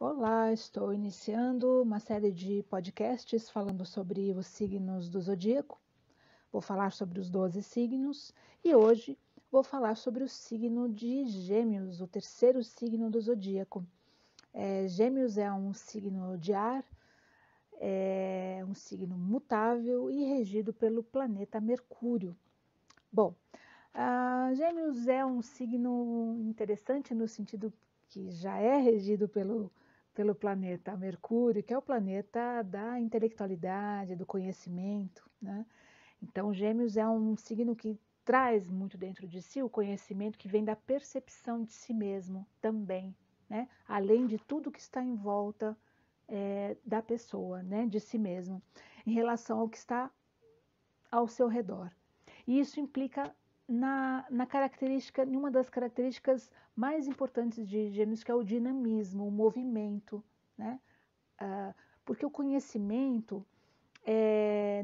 Olá, estou iniciando uma série de podcasts falando sobre os signos do zodíaco. Vou falar sobre os 12 signos e hoje vou falar sobre o signo de Gêmeos, o terceiro signo do zodíaco. Gêmeos é um signo de ar, é um signo mutável e regido pelo planeta Mercúrio. Bom, Gêmeos é um signo interessante no sentido que já é regido pelo planeta Mercúrio, que é o planeta da intelectualidade, do conhecimento, né? Então, Gêmeos é um signo que traz muito dentro de si o conhecimento que vem da percepção de si mesmo também, né? Além de tudo que está em volta da pessoa, né? De si mesmo, em relação ao que está ao seu redor. E isso implica na característica, em uma das características mais importantes de Gêmeos, que é o dinamismo, o movimento, né? Porque o conhecimento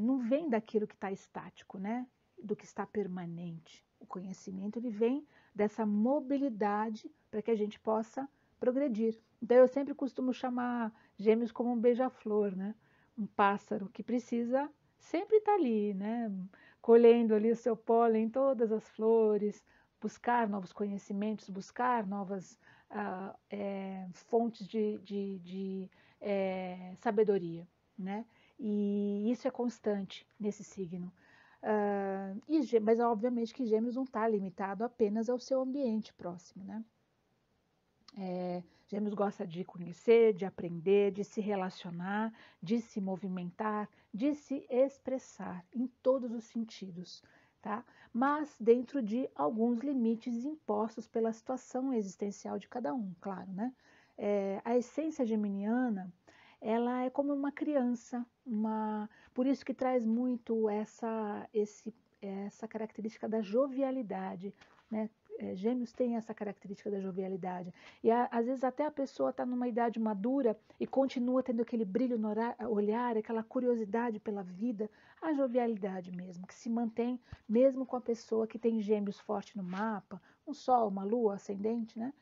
não vem daquilo que está estático, né? Do que está permanente. O conhecimento ele vem dessa mobilidade para que a gente possa progredir. Então eu sempre costumo chamar Gêmeos como um beija-flor, né? Um pássaro que precisa sempre estar ali, né? Colhendo ali o seu pólen em todas as flores, buscar novos conhecimentos, buscar novas fontes de sabedoria, né? E isso é constante nesse signo. Mas obviamente que Gêmeos não está limitado apenas ao seu ambiente próximo, né? Gêmeos gosta de conhecer, de aprender, de se relacionar, de se movimentar, de se expressar em todos os sentidos, tá? Mas dentro de alguns limites impostos pela situação existencial de cada um, claro, né? A essência geminiana, ela é como uma criança, por isso que traz muito essa característica da jovialidade, né? Gêmeos têm essa característica da jovialidade. E às vezes até a pessoa está numa idade madura e continua tendo aquele brilho no olhar, aquela curiosidade pela vida, a jovialidade mesmo, que se mantém mesmo com a pessoa que tem Gêmeos forte no mapa, um sol, uma lua ascendente, né?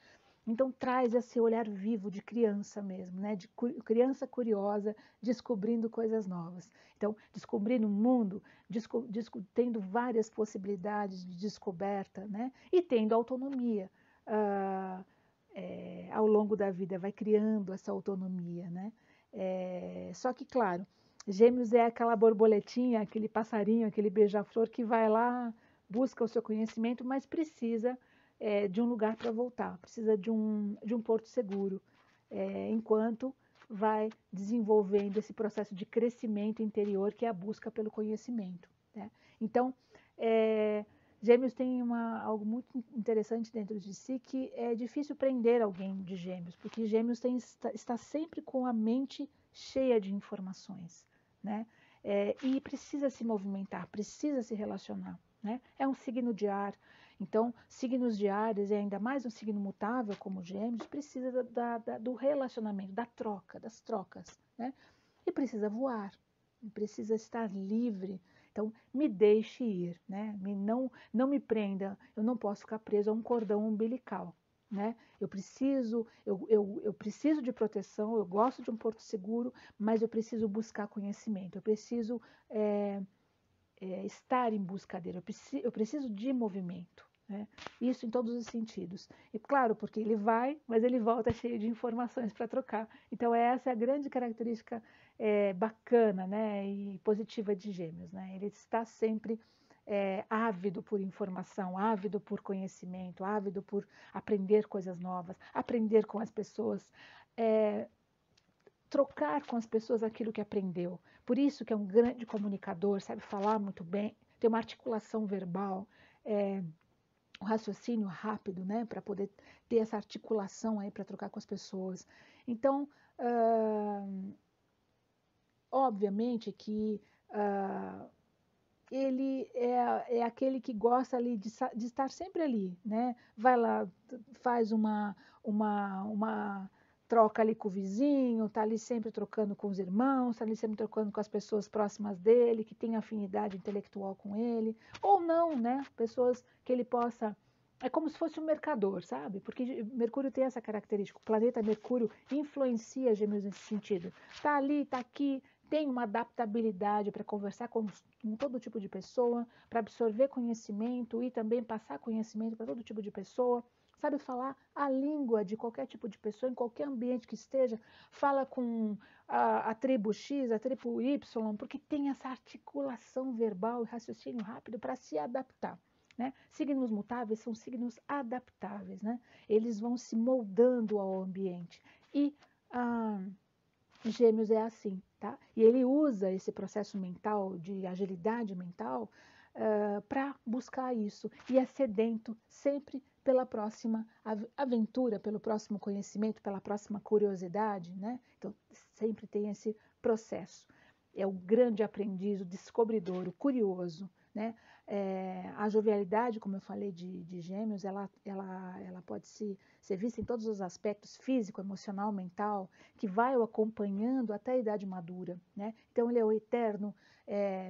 Então traz esse olhar vivo de criança mesmo, né? De criança curiosa, descobrindo coisas novas. Então, descobrindo o mundo, tendo várias possibilidades de descoberta, né? E tendo autonomia. Ao longo da vida, vai criando essa autonomia, né? Só que, claro, Gêmeos é aquela borboletinha, aquele passarinho, aquele beija-flor que vai lá, busca o seu conhecimento, mas precisa de um lugar para voltar, precisa de um porto seguro, enquanto vai desenvolvendo esse processo de crescimento interior, que é a busca pelo conhecimento, né? Então, Gêmeos tem algo muito interessante dentro de si, que é difícil prender alguém de Gêmeos, porque Gêmeos está sempre com a mente cheia de informações, né? E precisa se movimentar, precisa se relacionar, né? É um signo de ar. Então, signos de Áries, e ainda mais um signo mutável como Gêmeos, precisa do relacionamento, das trocas, né? E precisa voar, precisa estar livre. Então, me deixe ir, né? Não me prenda, eu não posso ficar preso a um cordão umbilical, né? Eu preciso de proteção, eu gosto de um porto seguro, mas eu preciso buscar conhecimento, eu preciso estar em busca dele, eu preciso de movimento, né? Isso em todos os sentidos. E claro, porque ele vai, mas ele volta cheio de informações para trocar. Então essa é a grande característica bacana, né, e positiva de Gêmeos, né? Ele está sempre ávido por informação, ávido por conhecimento, ávido por aprender coisas novas, aprender com as pessoas, trocar com as pessoas aquilo que aprendeu. Por isso que é um grande comunicador, sabe falar muito bem, tem uma articulação verbal, um raciocínio rápido, né, para poder ter essa articulação aí para trocar com as pessoas. Então, obviamente que ele é aquele que gosta ali de estar sempre ali, né? Vai lá, faz uma troca ali com o vizinho, tá ali sempre trocando com os irmãos, tá ali sempre trocando com as pessoas próximas dele, que tem afinidade intelectual com ele, ou não, né? Pessoas que ele possa é como se fosse um mercador, sabe? Porque Mercúrio tem essa característica. O planeta Mercúrio influencia Gêmeos nesse sentido. Está ali, está aqui, tem uma adaptabilidade para conversar com todo tipo de pessoa, para absorver conhecimento e também passar conhecimento para todo tipo de pessoa. Sabe falar a língua de qualquer tipo de pessoa, em qualquer ambiente que esteja, fala com a tribo X, a tribo Y, porque tem essa articulação verbal e raciocínio rápido para se adaptar. Né? Signos mutáveis são signos adaptáveis, né? Eles vão se moldando ao ambiente. E Gêmeos é assim, tá? E ele usa esse processo mental, de agilidade mental, para buscar isso. E é sedento sempre pela próxima aventura, pelo próximo conhecimento, pela próxima curiosidade, né? Então, sempre tem esse processo. É o grande aprendiz, o descobridor, o curioso, né? A jovialidade, como eu falei de Gêmeos, ela pode ser vista em todos os aspectos, físico, emocional, mental, que vai o acompanhando até a idade madura, né? Então ele é o eterno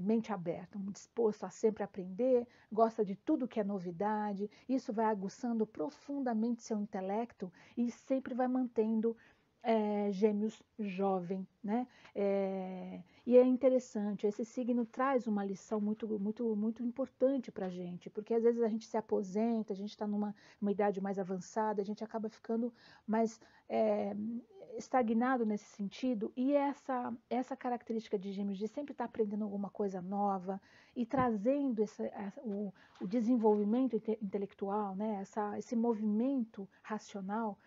mente aberta, disposto a sempre aprender, gosta de tudo que é novidade, isso vai aguçando profundamente seu intelecto e sempre vai mantendo Gêmeos jovem, né? E é interessante, esse signo traz uma lição muito importante para a gente, porque às vezes a gente se aposenta, a gente está numa idade mais avançada, a gente acaba ficando mais estagnado nesse sentido, e essa característica de Gêmeos de sempre estar aprendendo alguma coisa nova e trazendo o desenvolvimento intelectual, né? Esse movimento racional,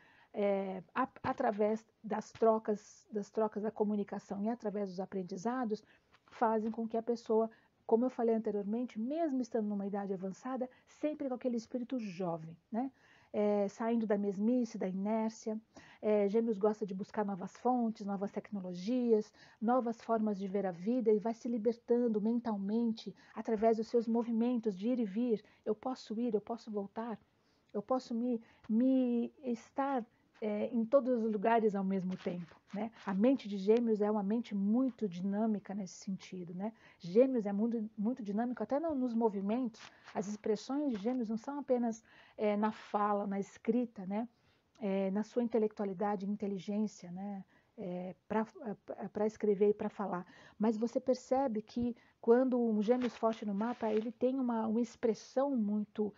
através das trocas da comunicação e através dos aprendizados, fazem com que a pessoa, como eu falei anteriormente, mesmo estando numa idade avançada, sempre com aquele espírito jovem, né? Saindo da mesmice, da inércia. Gêmeos gosta de buscar novas fontes, novas tecnologias, novas formas de ver a vida e vai se libertando mentalmente através dos seus movimentos de ir e vir. Eu posso ir, eu posso voltar, eu posso me estar em todos os lugares ao mesmo tempo, né? A mente de Gêmeos é uma mente muito dinâmica nesse sentido, né? Gêmeos é muito dinâmico até nos movimentos. As expressões de Gêmeos não são apenas na fala, na escrita, né? Na sua intelectualidade e inteligência, né? Para escrever e para falar. Mas você percebe que quando um Gêmeos forte no mapa, ele tem uma expressão muito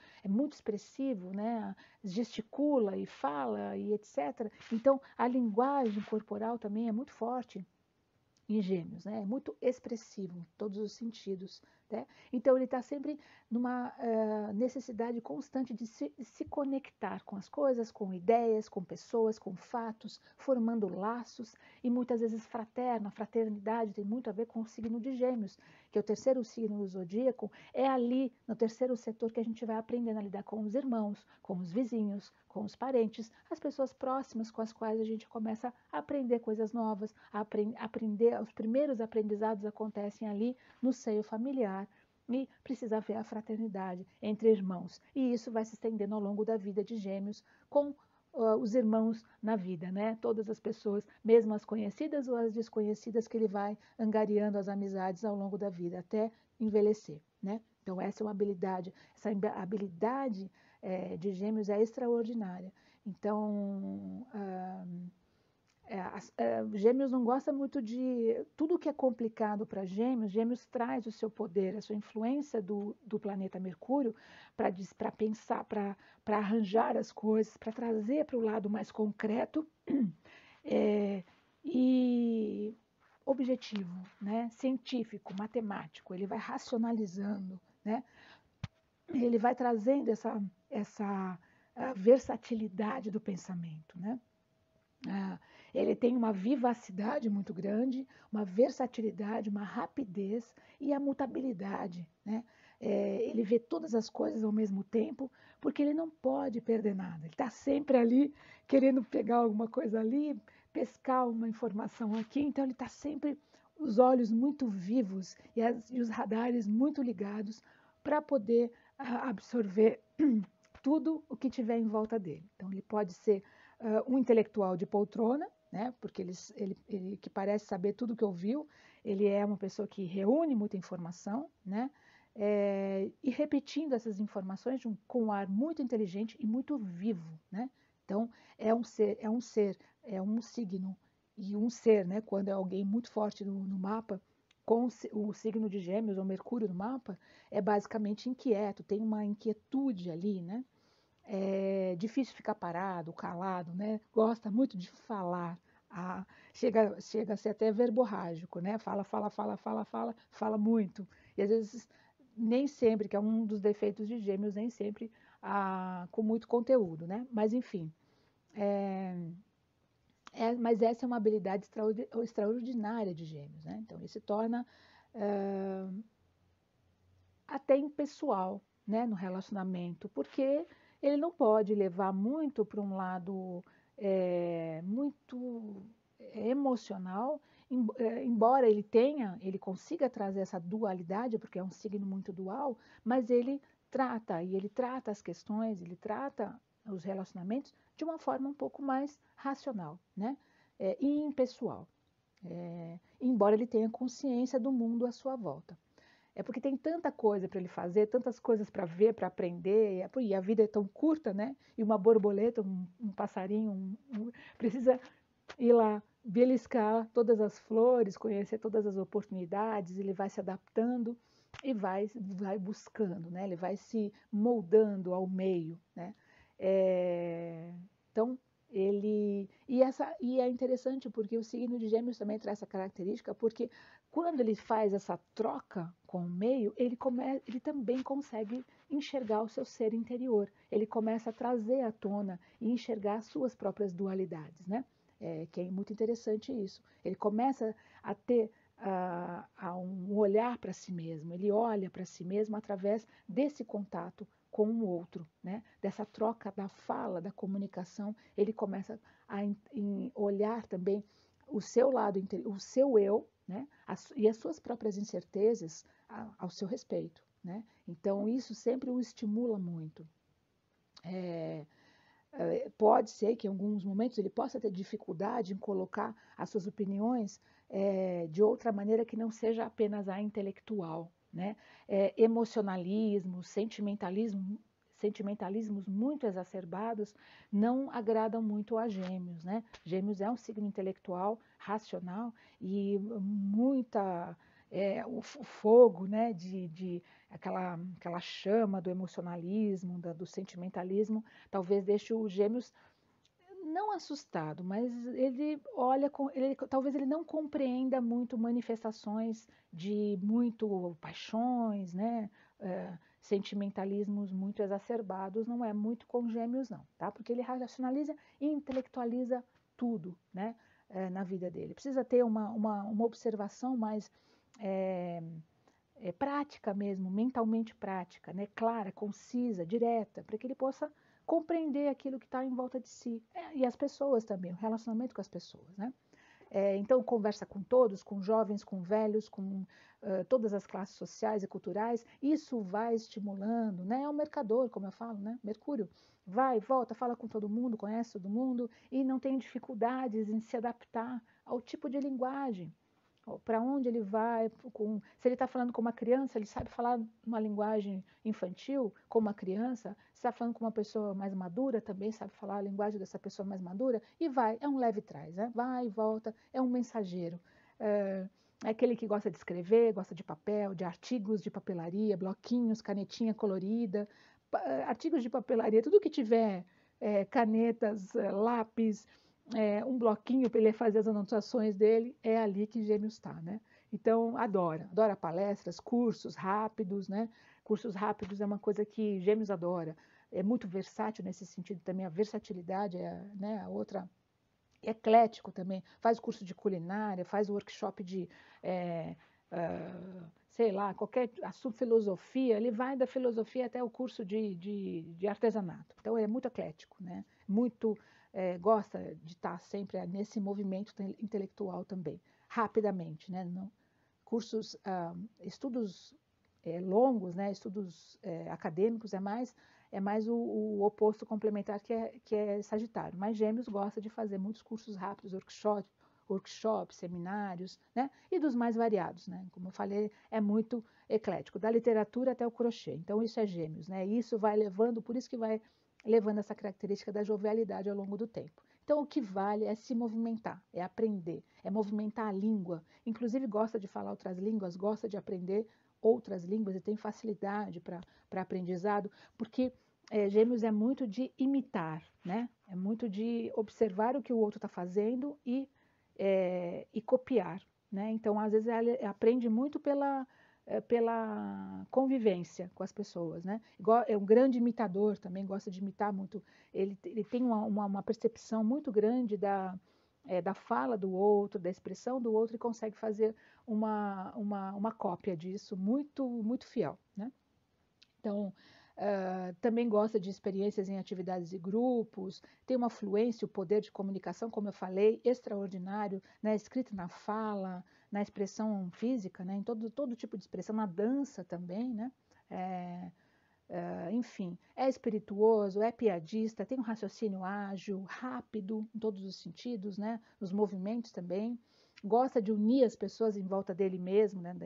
expressivo, né? Gesticula e fala e etc. Então, a linguagem corporal também é muito forte em Gêmeos, né? É muito expressivo em todos os sentidos, né? Então ele está sempre numa necessidade constante de se conectar com as coisas, com ideias, com pessoas, com fatos, formando laços e muitas vezes fraterno. A fraternidade tem muito a ver com o signo de Gêmeos, que é o terceiro signo do zodíaco. É ali no terceiro setor que a gente vai aprendendo a lidar com os irmãos, com os vizinhos, com os parentes, as pessoas próximas com as quais a gente começa a aprender coisas novas, a aprender, os primeiros aprendizados acontecem ali no seio familiar e precisa haver a fraternidade entre irmãos. E isso vai se estendendo ao longo da vida de Gêmeos com os irmãos na vida, né? Todas as pessoas, mesmo as conhecidas ou as desconhecidas, que ele vai angariando as amizades ao longo da vida até envelhecer, né? Então essa é uma habilidade, essa habilidade de Gêmeos é extraordinária. Então, Gêmeos não gosta muito de tudo que é complicado para Gêmeos. Gêmeos traz o seu poder, a sua influência do planeta Mercúrio para pensar, para arranjar as coisas, para trazer para o lado mais concreto e objetivo, né? Científico, matemático. Ele vai racionalizando, né? Ele vai trazendo essa versatilidade do pensamento, né? Ele tem uma vivacidade muito grande, uma versatilidade, uma rapidez e a mutabilidade, né? Ele vê todas as coisas ao mesmo tempo, porque ele não pode perder nada. Ele está sempre ali querendo pegar alguma coisa ali, pescar uma informação aqui, então ele está sempre os olhos muito vivos e os radares muito ligados para poder absorver tudo o que tiver em volta dele. Então ele pode ser um intelectual de poltrona, né? Porque ele que parece saber tudo que ouviu, ele é uma pessoa que reúne muita informação, né? e repetindo essas informações com um ar muito inteligente e muito vivo, né? Então, é um signo e um ser, né? Quando é alguém muito forte no mapa, com o signo de Gêmeos ou Mercúrio no mapa, é basicamente inquieto, tem uma inquietude ali, né? É difícil ficar parado, calado, né? Gosta muito de falar. Ah, chega a ser até verborrágico, né? Fala muito. E às vezes, nem sempre, que é um dos defeitos de Gêmeos, nem sempre com muito conteúdo, né? Mas enfim, mas essa é uma habilidade extraordinária de Gêmeos, né? Então ele se torna até impessoal, né, no relacionamento, porque ele não pode levar muito para um lado muito emocional, embora ele consiga trazer essa dualidade, porque é um signo muito dual, mas ele trata as questões, ele trata os relacionamentos de uma forma um pouco mais racional, né, e impessoal, embora ele tenha consciência do mundo à sua volta. É porque tem tanta coisa para ele fazer, tantas coisas para ver, para aprender, e a vida é tão curta, né? E uma borboleta, um passarinho, precisa ir lá beliscar todas as flores, conhecer todas as oportunidades, ele vai se adaptando e vai buscando, né? Ele vai se moldando ao meio, né? Então, e é interessante porque o signo de Gêmeos também traz essa característica, porque quando ele faz essa troca com o meio, ele também consegue enxergar o seu ser interior. Ele começa a trazer à tona e enxergar as suas próprias dualidades, né? Que é muito interessante isso. Ele começa a ter um olhar para si mesmo, ele olha para si mesmo através desse contato com o outro, né? Dessa troca da fala, da comunicação, ele começa a olhar também o seu lado, o seu eu, né? E as suas próprias incertezas ao seu respeito, né? Então isso sempre o estimula muito. Pode ser que em alguns momentos ele possa ter dificuldade em colocar as suas opiniões de outra maneira que não seja apenas a intelectual, né? Emocionalismo, sentimentalismos muito exacerbados não agradam muito a Gêmeos, né? Gêmeos é um signo intelectual, racional e o fogo, né? Aquela chama do emocionalismo, do sentimentalismo, talvez deixe o Gêmeos não assustado, mas talvez ele não compreenda muito manifestações de muito paixões, né? Sentimentalismos muito exacerbados, não é muito com Gêmeos não, tá? Porque ele racionaliza e intelectualiza tudo, né? Na vida dele. Precisa ter uma observação mais prática mesmo, mentalmente prática, né? Clara, concisa, direta, para que ele possa compreender aquilo que está em volta de si. E as pessoas também, o relacionamento com as pessoas, né? Então, conversa com todos, com jovens, com velhos, com todas as classes sociais e culturais, isso vai estimulando, né? É um mercador, como eu falo, né? Mercúrio vai, volta, fala com todo mundo, conhece todo mundo e não tem dificuldades em se adaptar ao tipo de linguagem. Para onde ele vai, se ele está falando com uma criança, ele sabe falar uma linguagem infantil com uma criança, se está falando com uma pessoa mais madura, também sabe falar a linguagem dessa pessoa mais madura, e é um leve trás, né? Vai e volta, é um mensageiro. É aquele que gosta de escrever, gosta de papel, de artigos de papelaria, bloquinhos, canetinha colorida, artigos de papelaria, tudo que tiver canetas, lápis, um bloquinho para ele fazer as anotações dele, é ali que Gêmeos está, né? Então, adora palestras, cursos rápidos, né? Cursos rápidos é uma coisa que Gêmeos adora. É muito versátil nesse sentido também, a versatilidade né, a outra. Eclético também, faz curso de culinária, faz workshop de, sei lá, qualquer assunto, filosofia, ele vai da filosofia até o curso de artesanato. Então, ele é muito eclético, né? Gosta de estar sempre nesse movimento intelectual também, rapidamente, né? Cursos, estudos longos, né? Estudos acadêmicos é mais o oposto complementar que é Sagitário. Mas Gêmeos gosta de fazer muitos cursos rápidos, workshops, seminários, né? E dos mais variados, né? Como eu falei, é muito eclético, da literatura até o crochê. Então, isso é Gêmeos, né? E isso vai levando, por isso que vai levando essa característica da jovialidade ao longo do tempo. Então, o que vale é se movimentar, é aprender, é movimentar a língua. Inclusive, gosta de falar outras línguas, gosta de aprender outras línguas e tem facilidade para aprendizado, porque Gêmeos é muito de imitar, né? É muito de observar o que o outro está fazendo e copiar, né? Então, às vezes, ele aprende muito pela convivência com as pessoas, né? É um grande imitador, também gosta de imitar muito. Ele tem uma percepção muito grande da fala do outro, da expressão do outro e consegue fazer uma cópia disso muito, muito fiel, né? Então, também gosta de experiências em atividades e grupos, tem uma fluência, o poder de comunicação, como eu falei, extraordinário, na escrita, na fala, na expressão física, né, em todo tipo de expressão, na dança também, né, enfim, é espirituoso, é piadista, tem um raciocínio ágil, rápido, em todos os sentidos, né, nos movimentos também, gosta de unir as pessoas em volta dele mesmo, né,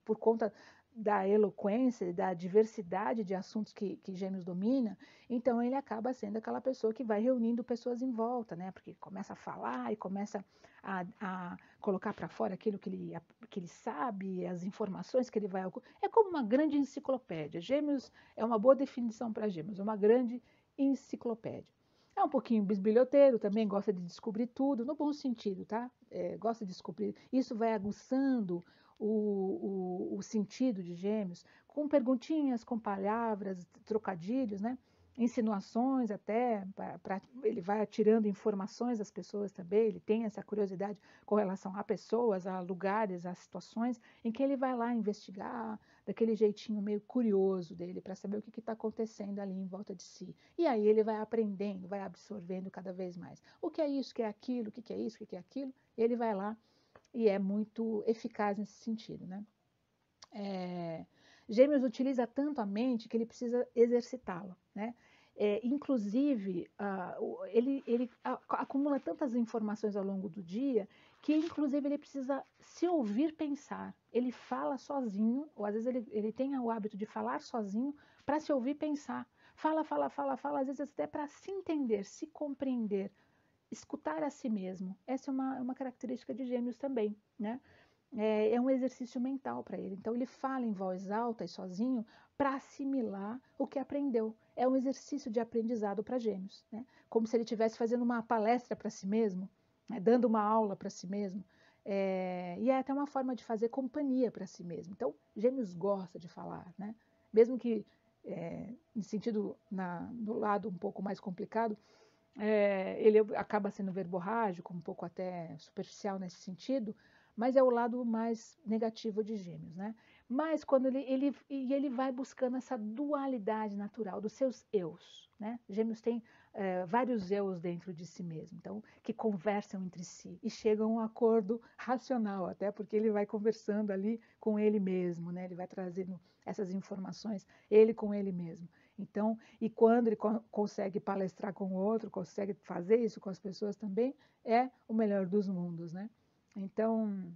por conta da eloquência, da diversidade de assuntos que Gêmeos domina, então ele acaba sendo aquela pessoa que vai reunindo pessoas em volta, né? Porque começa a falar e começa a colocar para fora aquilo que ele sabe, as informações que ele vai... É como uma grande enciclopédia. Gêmeos é uma boa definição para Gêmeos, é uma grande enciclopédia. É um pouquinho bisbilhoteiro, também gosta de descobrir tudo, no bom sentido, tá? Gosta de descobrir. Isso vai aguçando o sentido de Gêmeos, com perguntinhas, com palavras, trocadilhos, né? Insinuações até, ele vai atirando informações às pessoas também, ele tem essa curiosidade com relação a pessoas, a lugares, a situações, em que ele vai lá investigar, daquele jeitinho meio curioso dele, para saber o que está acontecendo ali em volta de si. E aí ele vai aprendendo, vai absorvendo cada vez mais. O que é isso, o que é aquilo, o que é isso, o que é aquilo, ele vai lá e é muito eficaz nesse sentido, né? Gêmeos utiliza tanto a mente que ele precisa exercitá-la, né? Inclusive, ele acumula tantas informações ao longo do dia que, inclusive, ele precisa se ouvir pensar. Ele fala sozinho, ou às vezes ele tem o hábito de falar sozinho para se ouvir pensar. Fala, fala, fala, fala, às vezes até para se entender, se compreender, escutar a si mesmo. Essa é uma característica de Gêmeos também, né? É um exercício mental para ele. Então, ele fala em voz alta e sozinho para assimilar o que aprendeu. É um exercício de aprendizado para Gêmeos, né? Como se ele estivesse fazendo uma palestra para si mesmo, né? Dando uma aula para si mesmo. E é até uma forma de fazer companhia para si mesmo. Então, Gêmeos gosta de falar, né? Mesmo que, no sentido, do lado um pouco mais complicado, ele acaba sendo verborrágico, um pouco até superficial nesse sentido, mas é o lado mais negativo de Gêmeos, né? Mas quando ele vai buscando essa dualidade natural dos seus eus, né? Gêmeos tem vários eus dentro de si mesmo, então, que conversam entre si e chegam a um acordo racional, até porque ele vai conversando ali com ele mesmo, né? Ele vai trazendo essas informações, ele com ele mesmo. Então, e quando ele consegue palestrar com o outro, consegue fazer isso com as pessoas também, é o melhor dos mundos, né? Então,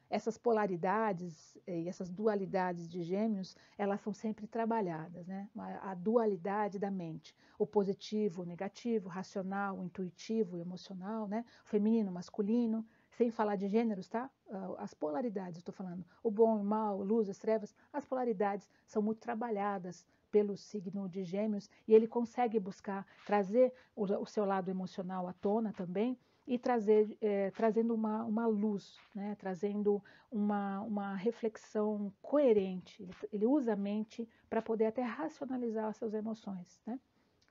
essas polaridades e essas dualidades de Gêmeos, elas são sempre trabalhadas, né? A dualidade da mente, o positivo, o negativo, o racional, o intuitivo, o emocional, né? O feminino, o masculino, sem falar de gêneros, tá? As polaridades, estou falando, o bom e o mal, a luz, as trevas, as polaridades são muito trabalhadas pelo signo de Gêmeos e ele consegue buscar trazer o seu lado emocional à tona também, e trazendo uma luz, né? Trazendo uma reflexão coerente. Ele usa a mente para poder até racionalizar as suas emoções, né?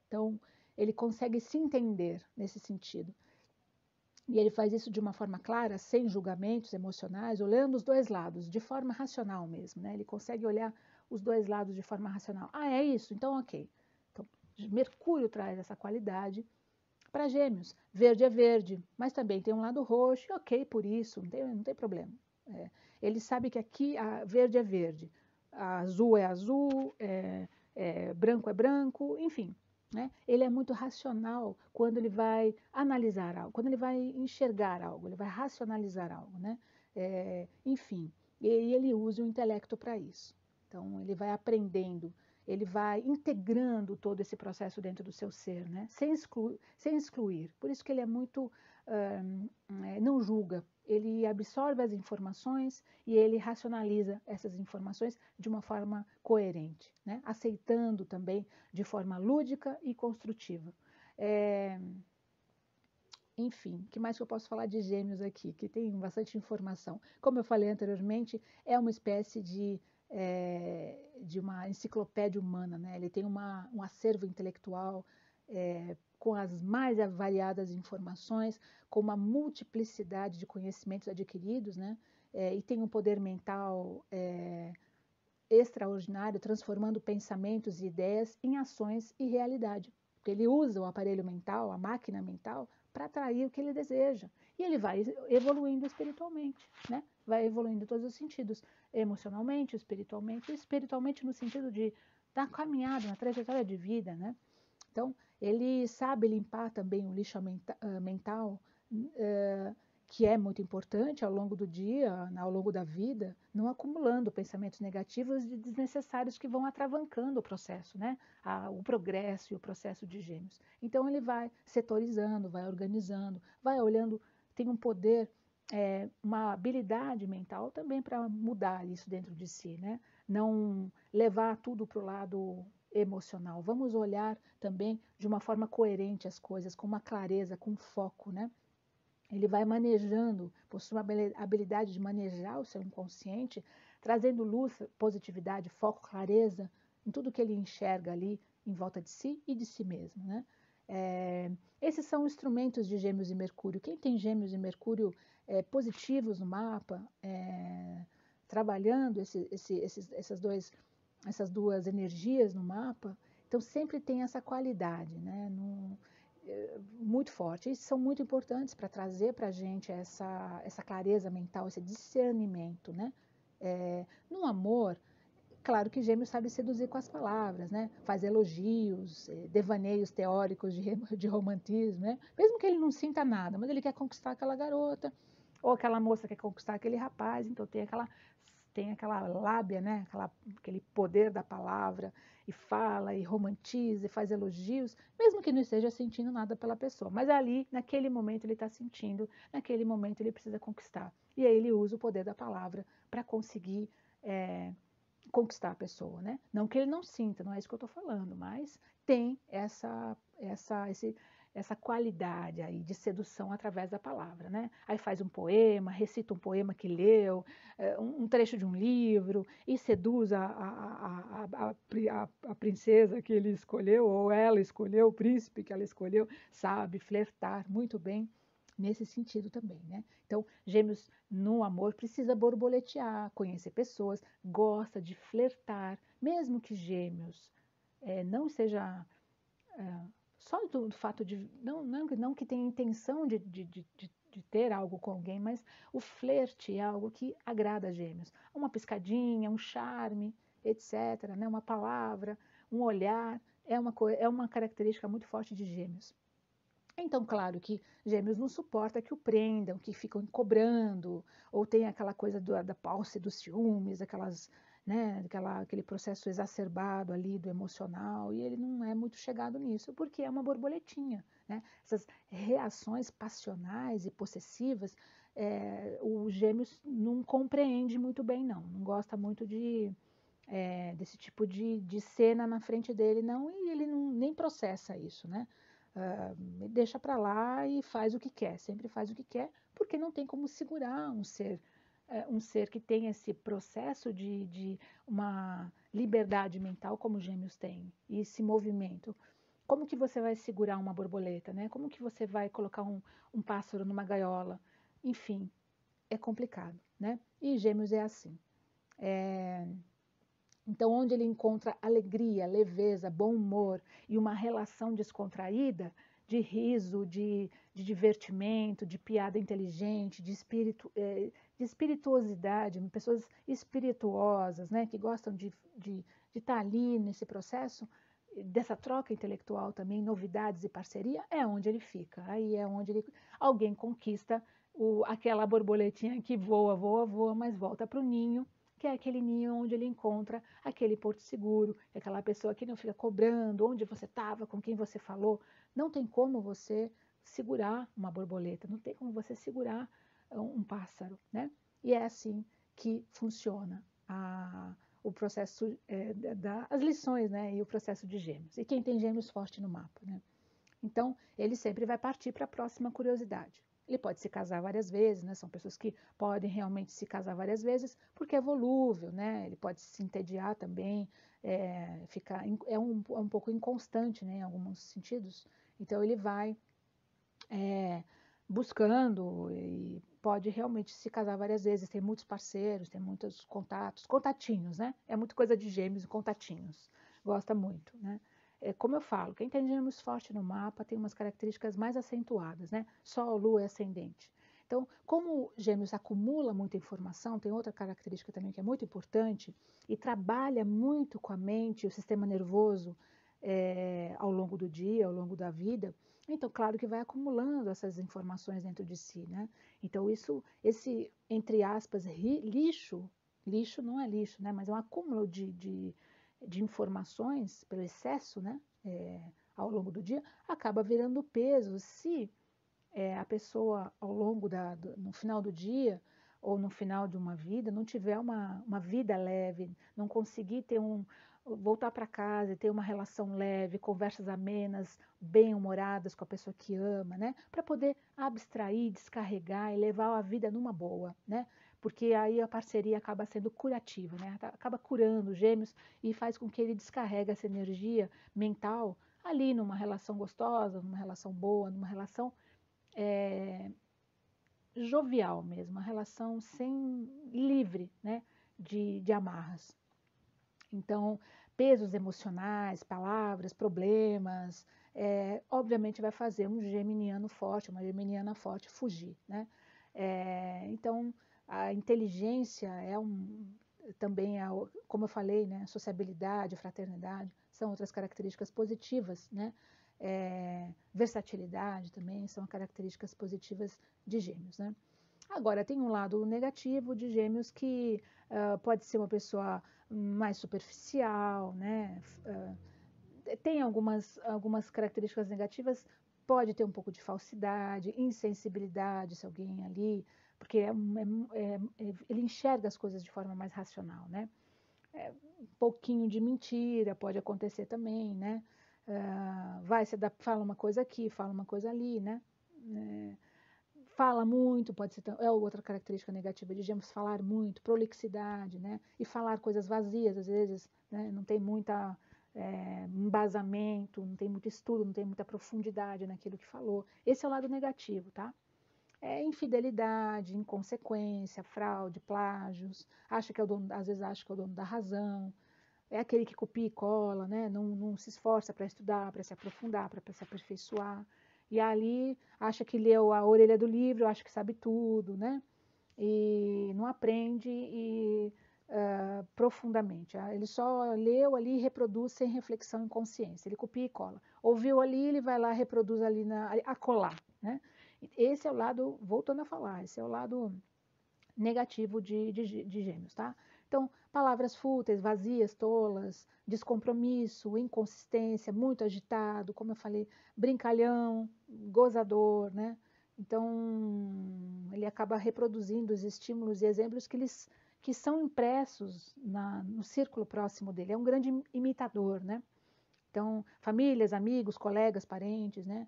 Então, ele consegue se entender nesse sentido. E ele faz isso de uma forma clara, sem julgamentos emocionais, olhando os dois lados, de forma racional mesmo, né? Ele consegue olhar os dois lados de forma racional. Ah, é isso? Então, ok. Então, Mercúrio traz essa qualidade. Para Gêmeos, verde é verde, mas também tem um lado roxo, ok por isso, não tem problema. Ele sabe que aqui verde é verde, azul é azul, branco é branco, enfim. né? Ele é muito racional quando ele vai analisar algo, quando ele vai enxergar algo, ele vai racionalizar algo, né? Enfim, e ele usa o intelecto para isso. Então, ele vai aprendendo, ele vai integrando todo esse processo dentro do seu ser, né? Sem excluir. Por isso que ele é muito, não julga, ele absorve as informações e ele racionaliza essas informações de uma forma coerente, né? Aceitando também de forma lúdica e construtiva. Enfim, o que mais que eu posso falar de Gêmeos aqui, que tem bastante informação. Como eu falei anteriormente, é uma espécie de uma enciclopédia humana, né? Ele tem um acervo intelectual com as mais variadas informações, com uma multiplicidade de conhecimentos adquiridos, né? E tem um poder mental extraordinário, transformando pensamentos e ideias em ações e realidade. Porque ele usa o aparelho mental, a máquina mental, para atrair o que ele deseja. E ele vai evoluindo espiritualmente, né? Vai evoluindo em todos os sentidos, emocionalmente, espiritualmente no sentido da caminhada, na trajetória de vida, né? Então, ele sabe limpar também o lixo mental, que é muito importante ao longo do dia, ao longo da vida, não acumulando pensamentos negativos e desnecessários que vão atravancando o processo, né? O progresso e o processo de Gêmeos. Então, ele vai setorizando, vai organizando, vai olhando, tem um poder, uma habilidade mental também para mudar isso dentro de si, né? Não levar tudo para o lado emocional. Vamos olhar também de uma forma coerente as coisas, com uma clareza, com foco, né? Ele vai manejando, possui uma habilidade de manejar o seu inconsciente, trazendo luz, positividade, foco, clareza em tudo que ele enxerga ali em volta de si e de si mesmo, né? Esses são instrumentos de Gêmeos e Mercúrio. Quem tem Gêmeos e Mercúrio positivos no mapa, trabalhando essas duas energias no mapa, então sempre tem essa qualidade, né? Muito forte. E são muito importantes para trazer para a gente essa clareza mental, esse discernimento, né? No amor, claro que Gêmeos sabe seduzir com as palavras, né? Faz elogios, devaneios teóricos de romantismo, né? Mesmo que ele não sinta nada, mas ele quer conquistar aquela garota, ou aquela moça quer conquistar aquele rapaz, então tem aquela lábia, né? Aquele poder da palavra, e fala, e romantiza, e faz elogios, mesmo que não esteja sentindo nada pela pessoa. Mas ali, naquele momento, ele está sentindo, naquele momento ele precisa conquistar. E aí ele usa o poder da palavra para conseguir conquistar a pessoa, né? Não que ele não sinta, não é isso que eu estou falando, mas tem essa qualidade aí de sedução através da palavra, né? Aí faz um poema, recita um poema que leu, um trecho de um livro, e seduz a princesa que ele escolheu, ou ela escolheu, o príncipe que ela escolheu, sabe flertar muito bem nesse sentido também, né? Então, Gêmeos no amor precisa borboletear, conhecer pessoas, gosta de flertar, mesmo que Gêmeos não seja só do fato de não que tenha intenção de ter algo com alguém, mas o flerte é algo que agrada a Gêmeos. Uma piscadinha, um charme, etc., né? Uma palavra, um olhar, é uma característica muito forte de Gêmeos. Então, claro que Gêmeos não suporta que o prendam, que ficam cobrando, ou tem aquela coisa da posse dos ciúmes, né, aquele processo exacerbado ali do emocional, e ele não é muito chegado nisso, porque é uma borboletinha, né? Essas reações passionais e possessivas, o Gêmeos não compreende muito bem, não gosta muito desse tipo de cena na frente dele, não, e ele nem processa isso, né? Deixa para lá e faz o que quer, sempre faz o que quer, porque não tem como segurar um ser que tem esse processo de uma liberdade mental como Gêmeos tem, e esse movimento. Como que você vai segurar uma borboleta, né? Como que você vai colocar um pássaro numa gaiola? Enfim, é complicado, né? E Gêmeos é assim. Então, onde ele encontra alegria, leveza, bom humor e uma relação descontraída, de riso, de divertimento, de piada inteligente, de espirituosidade, pessoas espirituosas, né, que gostam de estar ali nesse processo, dessa troca intelectual também, novidades e parceria, é onde ele fica. Aí é onde alguém conquista aquela borboletinha que voa, voa, voa, mas volta para o ninho, que é aquele ninho onde ele encontra aquele porto seguro, aquela pessoa que não fica cobrando onde você estava, com quem você falou. Não tem como você segurar uma borboleta, não tem como você segurar um pássaro, né? E é assim que funciona o processo as lições, né, e o processo de Gêmeos. E quem tem Gêmeos forte no mapa, né? Então, ele sempre vai partir para a próxima curiosidade. Ele pode se casar várias vezes, né? São pessoas que podem realmente se casar várias vezes, porque é volúvel, né? Ele pode se entediar também, é um pouco inconstante, né, em alguns sentidos. Então, ele vai buscando e pode realmente se casar várias vezes, tem muitos parceiros, tem muitos contatos, contatinhos, né? É muito coisa de Gêmeos e contatinhos. Gosta muito, né? Como eu falo, quem tem Gêmeos forte no mapa tem umas características mais acentuadas, né? Sol, Lua e Ascendente. Então, como Gêmeos acumula muita informação, tem outra característica também que é muito importante e trabalha muito com a mente, o sistema nervoso ao longo do dia, ao longo da vida. Então, claro que vai acumulando essas informações dentro de si, né? Então, esse, entre aspas, lixo, lixo não é lixo, né? Mas é um acúmulo de informações pelo excesso, né? Ao longo do dia, acaba virando peso se a pessoa, ao longo no final do dia ou no final de uma vida, não tiver uma vida leve, não conseguir voltar para casa e ter uma relação leve, conversas amenas, bem-humoradas com a pessoa que ama, né? Para poder abstrair, descarregar e levar a vida numa boa, né? Porque aí a parceria acaba sendo curativa, né? Acaba curando Gêmeos e faz com que ele descarregue essa energia mental ali numa relação gostosa, numa relação boa, numa relação jovial mesmo, uma relação livre, né, de amarras. Então, pesos emocionais, palavras, problemas, obviamente vai fazer um geminiano forte, uma geminiana forte fugir, né? Então, a inteligência também, como eu falei, né, sociabilidade, fraternidade, são outras características positivas, né? Versatilidade também são características positivas de Gêmeos, né? Agora, tem um lado negativo de Gêmeos que pode ser uma pessoa mais superficial, né? Tem algumas características negativas, pode ter um pouco de falsidade, insensibilidade, se alguém ali, porque ele enxerga as coisas de forma mais racional, né? Um pouquinho de mentira pode acontecer também, né? Fala uma coisa aqui, fala uma coisa ali, né? Fala muito, pode ser outra característica negativa de Gêmeos, falar muito, prolixidade, né? E falar coisas vazias, às vezes, né? Não tem muita embasamento, não tem muito estudo, não tem muita profundidade naquilo que falou. Esse é o lado negativo, tá? Infidelidade, inconsequência, fraude, plágios, às vezes acha que é o dono da razão, é aquele que copia e cola, né? Não se esforça para estudar, para se aprofundar, para se aperfeiçoar. E ali acha que leu a orelha do livro, acha que sabe tudo, né? E não aprende profundamente. Ele só leu ali e reproduz sem reflexão e consciência. Ele copia e cola. Ouviu ali, ele vai lá, reproduz ali a colar, né? Esse é o lado, voltando a falar, esse é o lado negativo de Gêmeos, tá? Então, palavras fúteis, vazias, tolas, descompromisso, inconsistência, muito agitado, como eu falei, brincalhão, gozador, né? Então, ele acaba reproduzindo os estímulos e exemplos que são impressos no círculo próximo dele. É um grande imitador, né? Então, famílias, amigos, colegas, parentes, né?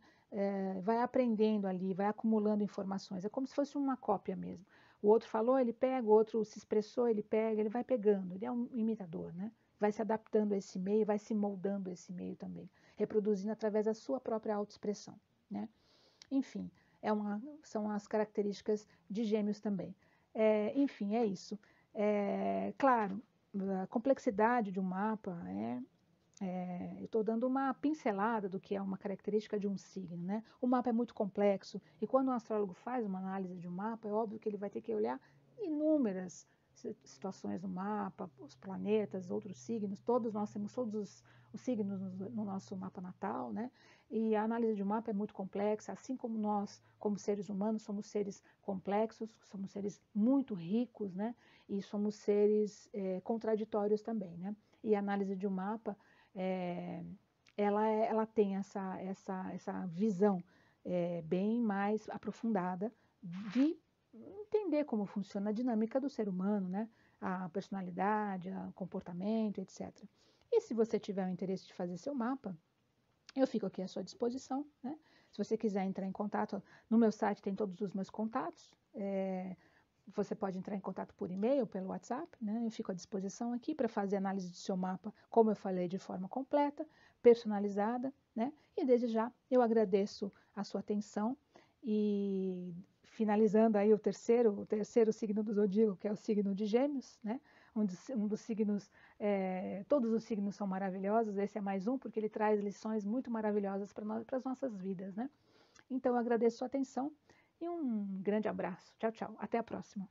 Vai aprendendo ali, vai acumulando informações. É como se fosse uma cópia mesmo. O outro falou, ele pega, o outro se expressou, ele pega, ele vai pegando. Ele é um imitador, né? Vai se adaptando a esse meio, vai se moldando a esse meio também, reproduzindo através da sua própria autoexpressão, né? Enfim, são as características de Gêmeos também. Enfim, é isso. Claro, a complexidade de um mapa eu estou dando uma pincelada do que é uma característica de um signo, né? O mapa é muito complexo e quando um astrólogo faz uma análise de um mapa, é óbvio que ele vai ter que olhar inúmeras situações no mapa, os planetas, outros signos, todos nós temos todos os signos no nosso mapa natal, né? E a análise de mapa é muito complexa, assim como nós, como seres humanos, somos seres complexos, somos seres muito ricos, né? E somos seres contraditórios também, né? E a análise de um mapa, ela tem essa visão bem mais aprofundada de entender como funciona a dinâmica do ser humano, né? A personalidade, o comportamento, etc. E se você tiver o interesse de fazer seu mapa, eu fico aqui à sua disposição, né? Se você quiser entrar em contato, no meu site tem todos os meus contatos. Você pode entrar em contato por e-mail, pelo WhatsApp, né? Eu fico à disposição aqui para fazer análise do seu mapa, como eu falei, de forma completa, personalizada, né? E desde já eu agradeço a sua atenção e finalizando aí o terceiro signo do zodíaco, que é o signo de Gêmeos, né? Um dos signos, todos os signos são maravilhosos, esse é mais um, porque ele traz lições muito maravilhosas para as nossas vidas, né? Então, eu agradeço a sua atenção e um grande abraço. Tchau, tchau. Até a próxima.